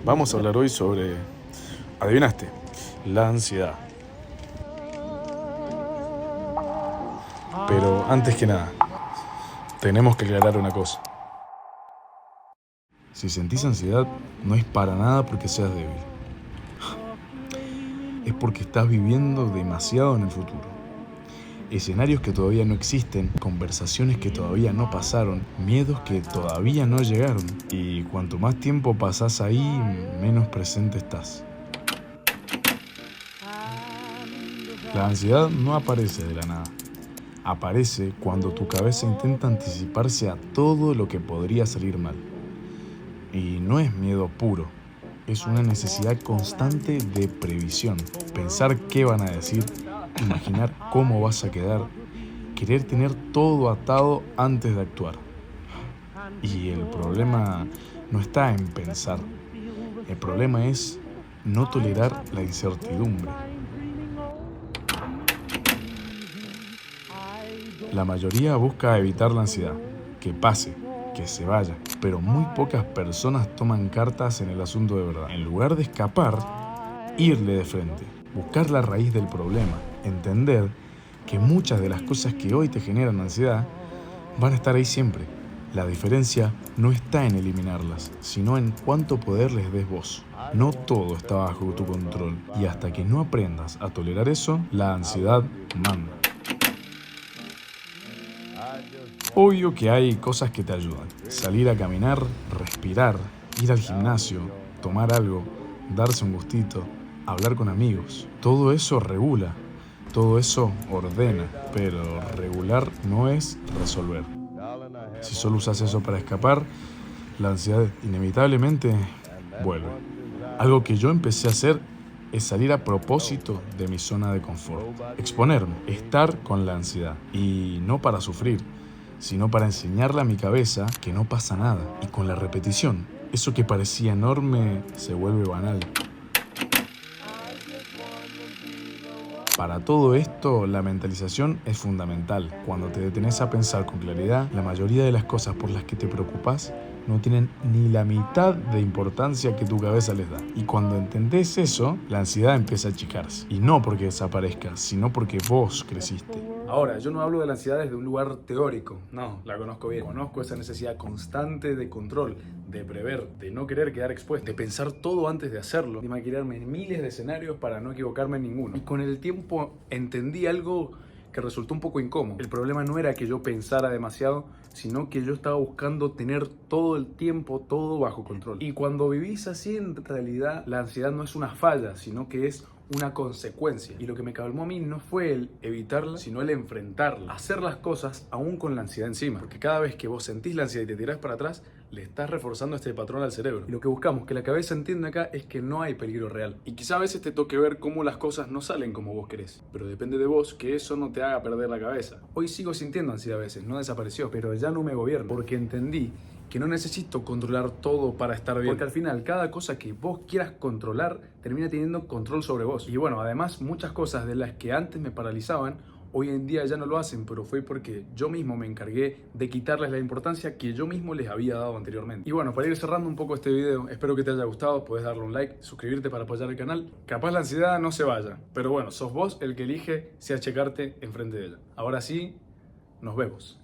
Vamos a hablar hoy sobre, adivinaste, la ansiedad. Pero antes que nada, tenemos que aclarar una cosa. Si sentís ansiedad, no es para nada porque seas débil. Es porque estás viviendo demasiado en el futuro. Escenarios que todavía no existen, conversaciones que todavía no pasaron, miedos que todavía no llegaron. Y cuanto más tiempo pasás ahí, menos presente estás. La ansiedad no aparece de la nada. Aparece cuando tu cabeza intenta anticiparse a todo lo que podría salir mal. Y no es miedo puro, es una necesidad constante de previsión. Pensar qué van a decir, imaginar cómo vas a quedar, querer tener todo atado antes de actuar. Y el problema no está en pensar, el problema es no tolerar la incertidumbre. La mayoría busca evitar la ansiedad, que pase, que se vaya, pero muy pocas personas toman cartas en el asunto de verdad. En lugar de escapar, irle de frente, buscar la raíz del problema, entender que muchas de las cosas que hoy te generan ansiedad van a estar ahí siempre. La diferencia no está en eliminarlas, sino en cuánto poder les des vos. No todo está bajo tu control y hasta que no aprendas a tolerar eso, la ansiedad manda. Obvio que hay cosas que te ayudan. Salir a caminar, respirar, ir al gimnasio, tomar algo, darse un gustito, hablar con amigos. Todo eso regula, todo eso ordena, pero regular no es resolver. Si solo usas eso para escapar, la ansiedad inevitablemente vuelve. Algo que yo empecé a hacer es salir a propósito de mi zona de confort, exponerme, estar con la ansiedad y no para sufrir, sino para enseñarle a mi cabeza que no pasa nada. Y con la repetición, eso que parecía enorme se vuelve banal. Para todo esto, la mentalización es fundamental. Cuando te detenés a pensar con claridad, la mayoría de las cosas por las que te preocupas no tienen ni la mitad de importancia que tu cabeza les da. Y cuando entendés eso, la ansiedad empieza a achicarse. Y no porque desaparezca, sino porque vos creciste. Ahora, yo no hablo de la ansiedad desde un lugar teórico. No, la conozco bien. Conozco esa necesidad constante de control, de prever, de no querer quedar expuesto, de pensar todo antes de hacerlo, de maquinarme en miles de escenarios para no equivocarme en ninguno. Y con el tiempo entendí algo que resultó un poco incómodo. El problema no era que yo pensara demasiado, sino que yo estaba buscando tener todo el tiempo, todo bajo control. Y cuando vivís así, en realidad, la ansiedad no es una falla, sino que es una consecuencia. Y lo que me calmó a mí no fue el evitarla, sino el enfrentarla. Hacer las cosas aún con la ansiedad encima. Porque cada vez que vos sentís la ansiedad y te tirás para atrás, le estás reforzando este patrón al cerebro. Y lo que buscamos que la cabeza entienda acá es que no hay peligro real. Y quizá a veces te toque ver cómo las cosas no salen como vos querés. Pero depende de vos que eso no te haga perder la cabeza. Hoy sigo sintiendo ansiedad a veces, no desapareció, pero ya no me gobierno. Porque entendí que no necesito controlar todo para estar bien. Porque al final, cada cosa que vos quieras controlar termina teniendo control sobre vos. Y bueno, además, muchas cosas de las que antes me paralizaban, hoy en día ya no lo hacen, pero fue porque yo mismo me encargué de quitarles la importancia que yo mismo les había dado anteriormente. Y bueno, para ir cerrando un poco este video, espero que te haya gustado, puedes darle un like, suscribirte para apoyar el canal. Capaz la ansiedad no se vaya, pero bueno, sos vos el que elige si achecarte enfrente de ella. Ahora sí, nos vemos.